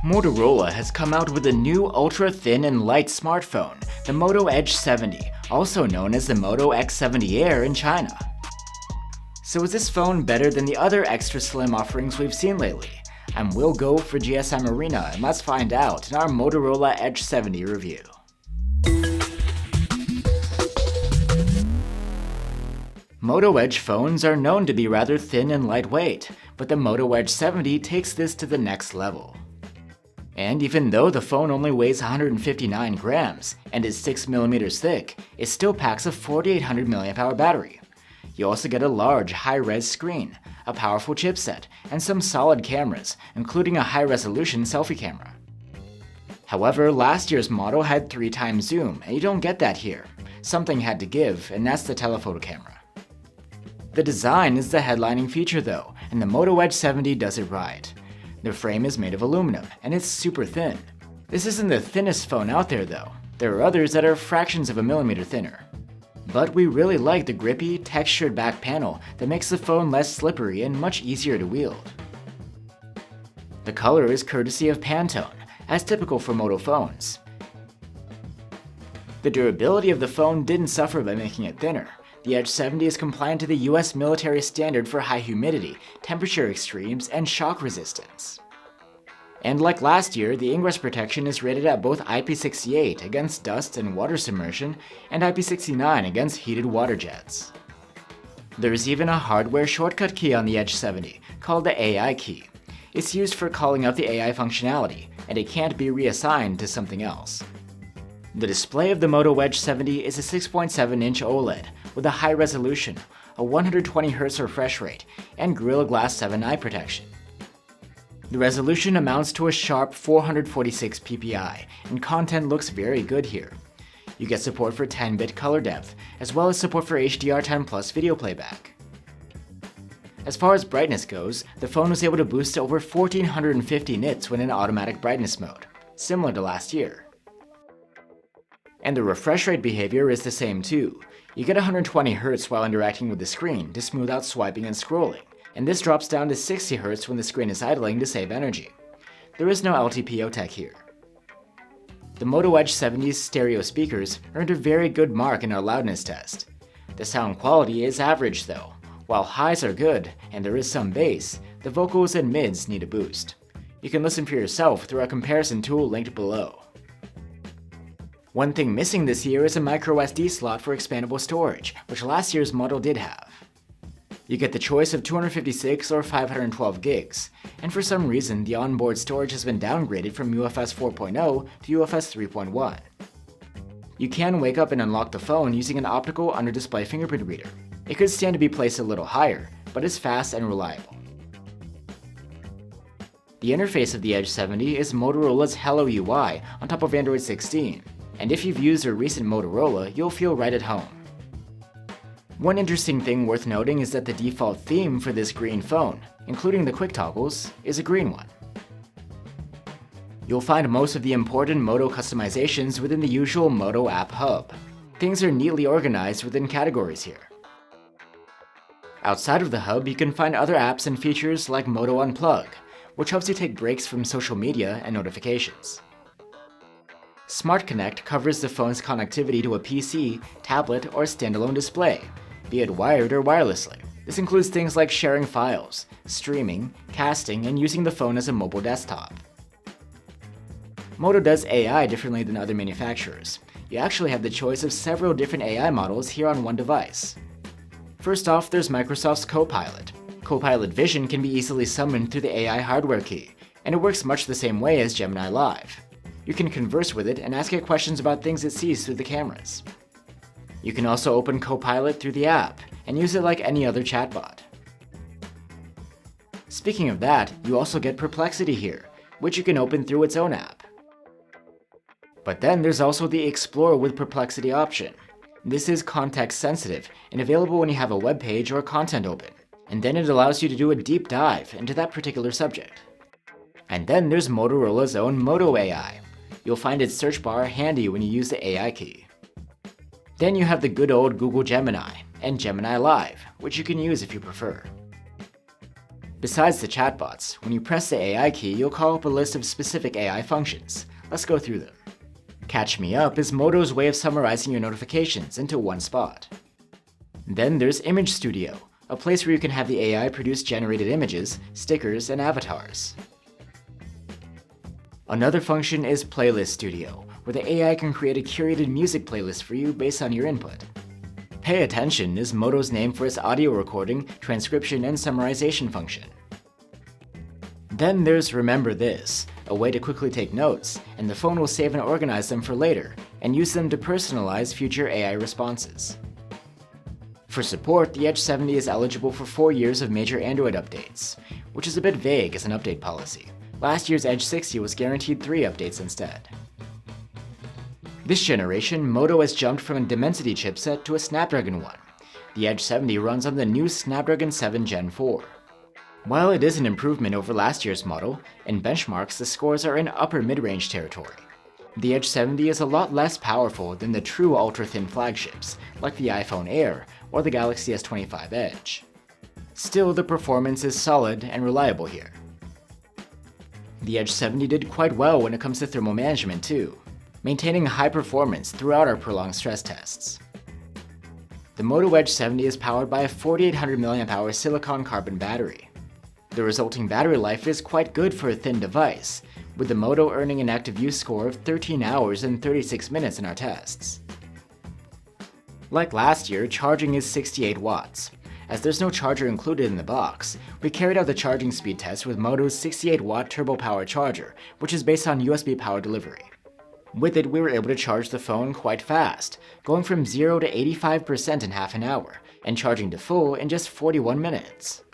Motorola has come out with a new ultra-thin and light smartphone, the Moto Edge 70, also known as the Moto X70 Air in China. So is this phone better than the other extra slim offerings we've seen lately? I'm Will Go for GSM Arena, and let's find out in our Motorola Edge 70 review. Moto Edge phones are known to be rather thin and lightweight, but the Moto Edge 70 takes this to the next level. And even though the phone only weighs 159 grams and is 6mm thick, it still packs a 4800 mAh battery. You also get a large, high-res screen, a powerful chipset, and some solid cameras, including a high-resolution selfie camera. However, last year's model had 3x zoom, and you don't get that here. Something had to give, and that's the telephoto camera. The design is the headlining feature though, and the Moto Edge 70 does it right. The frame is made of aluminum, and it's super thin. This isn't the thinnest phone out there though. There are others that are fractions of a millimeter thinner. But we really like the grippy, textured back panel that makes the phone less slippery and much easier to wield. The color is courtesy of Pantone, as typical for Moto phones. The durability of the phone didn't suffer by making it thinner. The Edge 70 is compliant to the US military standard for high humidity, temperature extremes, and shock resistance. And like last year, the ingress protection is rated at both IP68 against dust and water submersion, and IP69 against heated water jets. There's even a hardware shortcut key on the Edge 70, called the AI key. It's used for calling out the AI functionality, and it can't be reassigned to something else. The display of the Moto Edge 70 is a 6.7-inch OLED with a high resolution, a 120Hz refresh rate, and Gorilla Glass 7 eye protection. The resolution amounts to a sharp 446 ppi, and content looks very good here. You get support for 10-bit color depth, as well as support for HDR10+ video playback. As far as brightness goes, the phone was able to boost to over 1450 nits when in automatic brightness mode, similar to last year. And the refresh rate behavior is the same too. You get 120Hz while interacting with the screen to smooth out swiping and scrolling, and this drops down to 60Hz when the screen is idling to save energy. There is no LTPO tech here. The Moto Edge 70's stereo speakers earned a very good mark in our loudness test. The sound quality is average though. While highs are good and there is some bass, the vocals and mids need a boost. You can listen for yourself through our comparison tool linked below. One thing missing this year is a microSD slot for expandable storage, which last year's model did have. You get the choice of 256 or 512 gigs, and for some reason the onboard storage has been downgraded from UFS 4.0 to UFS 3.1. You can wake up and unlock the phone using an optical under-display fingerprint reader. It could stand to be placed a little higher, but is fast and reliable. The interface of the Edge 70 is Motorola's Hello UI on top of Android 16. And if you've used a recent Motorola, you'll feel right at home. One interesting thing worth noting is that the default theme for this green phone, including the quick toggles, is a green one. You'll find most of the important Moto customizations within the usual Moto app hub. Things are neatly organized within categories here. Outside of the hub, you can find other apps and features like Moto Unplug, which helps you take breaks from social media and notifications. Smart Connect covers the phone's connectivity to a PC, tablet, or standalone display, be it wired or wirelessly. This includes things like sharing files, streaming, casting, and using the phone as a mobile desktop. Moto does AI differently than other manufacturers. You actually have the choice of several different AI models here on one device. First off, there's Microsoft's Copilot. Copilot Vision can be easily summoned through the AI hardware key, and it works much the same way as Gemini Live. You can converse with it and ask it questions about things it sees through the cameras. You can also open Copilot through the app and use it like any other chatbot. Speaking of that, you also get Perplexity here, which you can open through its own app. But then there's also the Explore with Perplexity option. This is context sensitive and available when you have a web page or content open, and then it allows you to do a deep dive into that particular subject. And then there's Motorola's own Moto AI. You'll find its search bar handy when you use the AI key. Then you have the good old Google Gemini and Gemini Live, which you can use if you prefer. Besides the chatbots, when you press the AI key, you'll call up a list of specific AI functions. Let's go through them. Catch Me Up is Moto's way of summarizing your notifications into one spot. Then there's Image Studio, a place where you can have the AI produce generated images, stickers, and avatars. Another function is Playlist Studio, where the AI can create a curated music playlist for you based on your input. Pay Attention is Moto's name for its audio recording, transcription, and summarization function. Then there's Remember This, a way to quickly take notes, and the phone will save and organize them for later, and use them to personalize future AI responses. For support, the Edge 70 is eligible for 4 years of major Android updates, which is a bit vague as an update policy. Last year's Edge 60 was guaranteed 3 updates instead. This generation, Moto has jumped from a Dimensity chipset to a Snapdragon one. The Edge 70 runs on the new Snapdragon 7 Gen 4. While it is an improvement over last year's model, in benchmarks the scores are in upper mid-range territory. The Edge 70 is a lot less powerful than the true ultra-thin flagships, like the iPhone Air or the Galaxy S25 Edge. Still, the performance is solid and reliable here. The Edge 70 did quite well when it comes to thermal management too, maintaining high performance throughout our prolonged stress tests. The Moto Edge 70 is powered by a 4800 mAh silicon carbon battery. The resulting battery life is quite good for a thin device, with the Moto earning an active use score of 13 hours and 36 minutes in our tests. Like last year, charging is 68 watts. As there's no charger included in the box, we carried out the charging speed test with Moto's 68-watt turbo-powered charger, which is based on USB power delivery. With it, we were able to charge the phone quite fast, going from 0 to 85% in half an hour, and charging to full in just 41 minutes.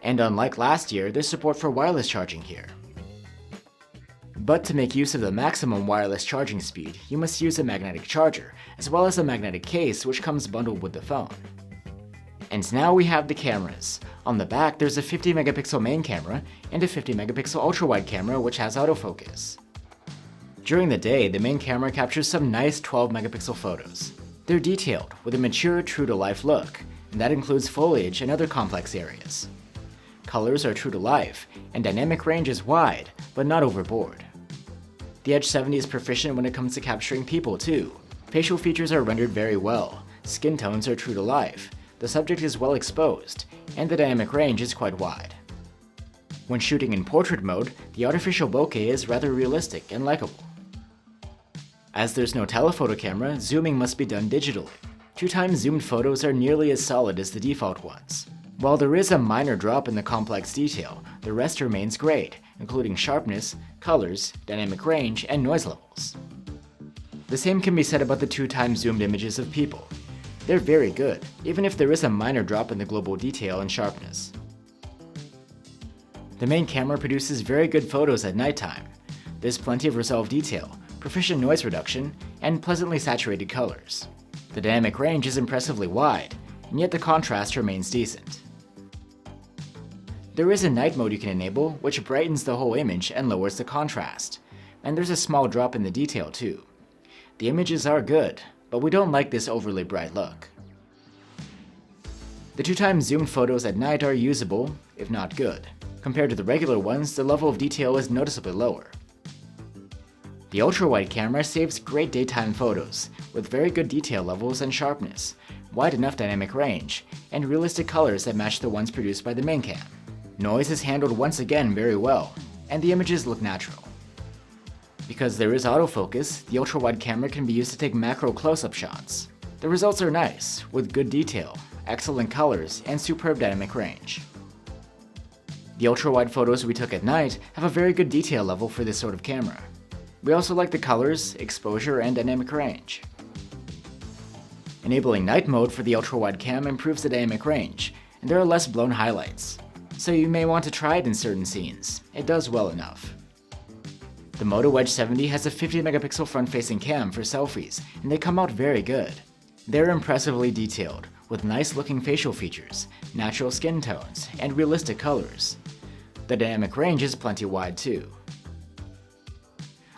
And unlike last year, there's support for wireless charging here. But to make use of the maximum wireless charging speed, you must use a magnetic charger, as well as a magnetic case which comes bundled with the phone. And now we have the cameras. On the back, there's a 50 megapixel main camera and a 50 megapixel ultra-wide camera which has autofocus. During the day, the main camera captures some nice 12 megapixel photos. They're detailed, with a mature, true-to-life look, and that includes foliage and other complex areas. Colors are true to life, and dynamic range is wide, but not overboard. The Edge 70 is proficient when it comes to capturing people too. Facial features are rendered very well, skin tones are true to life, the subject is well exposed, and the dynamic range is quite wide. When shooting in portrait mode, the artificial bokeh is rather realistic and likable. As there's no telephoto camera, zooming must be done digitally. 2x zoomed photos are nearly as solid as the default ones. While there is a minor drop in the complex detail, the rest remains great, including sharpness, colors, dynamic range, and noise levels. The same can be said about the 2x zoomed images of people. They're very good, even if there is a minor drop in the global detail and sharpness. The main camera produces very good photos at nighttime. There's plenty of resolved detail, proficient noise reduction, and pleasantly saturated colors. The dynamic range is impressively wide, and yet the contrast remains decent. There is a night mode you can enable, which brightens the whole image and lowers the contrast, and there's a small drop in the detail too. The images are good, but we don't like this overly bright look. The 2x zoomed photos at night are usable, if not good. Compared to the regular ones, the level of detail is noticeably lower. The ultra-wide camera saves great daytime photos, with very good detail levels and sharpness, wide enough dynamic range, and realistic colors that match the ones produced by the main cam. Noise is handled once again very well, and the images look natural. Because there is autofocus, the ultra-wide camera can be used to take macro close-up shots. The results are nice, with good detail, excellent colors, and superb dynamic range. The ultra-wide photos we took at night have a very good detail level for this sort of camera. We also like the colors, exposure, and dynamic range. Enabling night mode for the ultra-wide cam improves the dynamic range, and there are less blown highlights. So you may want to try it in certain scenes. It does well enough. The Moto Edge 70 has a 50 megapixel front-facing cam for selfies, and they come out very good. They're impressively detailed, with nice-looking facial features, natural skin tones, and realistic colors. The dynamic range is plenty wide too.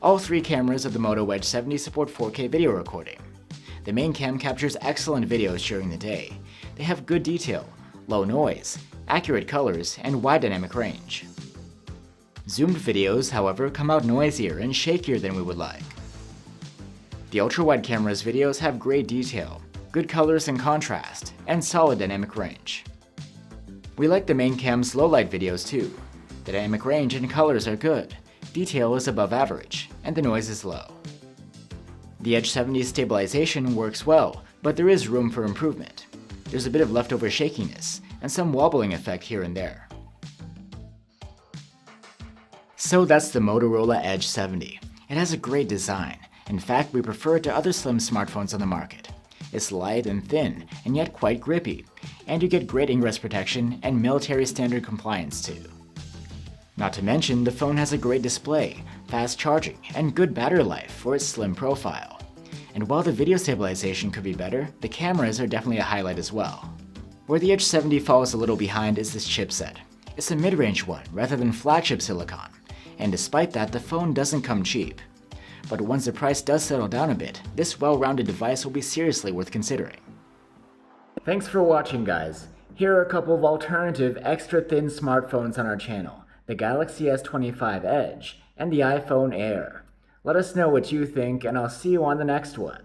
All 3 cameras of the Moto Edge 70 support 4K video recording. The main cam captures excellent videos during the day. They have good detail, low noise, accurate colors, and wide dynamic range. Zoomed videos, however, come out noisier and shakier than we would like. The ultrawide camera's videos have great detail, good colors and contrast, and solid dynamic range. We like the main cam's low-light videos too. The dynamic range and colors are good, detail is above average, and the noise is low. The Edge 70's stabilization works well, but there is room for improvement. There's a bit of leftover shakiness, and some wobbling effect here and there. So that's the Motorola Edge 70. It has a great design. In fact, we prefer it to other slim smartphones on the market. It's light and thin, and yet quite grippy, and you get great ingress protection and military standard compliance too. Not to mention, the phone has a great display, fast charging, and good battery life for its slim profile. And while the video stabilization could be better, the cameras are definitely a highlight as well. Where the Edge 70 falls a little behind is this chipset. It's a mid-range one rather than flagship silicon, and despite that, the phone doesn't come cheap. But once the price does settle down a bit, this well-rounded device will be seriously worth considering. Thanks for watching, guys. Here are a couple of alternative extra-thin smartphones on our channel, the Galaxy S25 Edge and the iPhone Air. Let us know what you think, and I'll see you on the next one.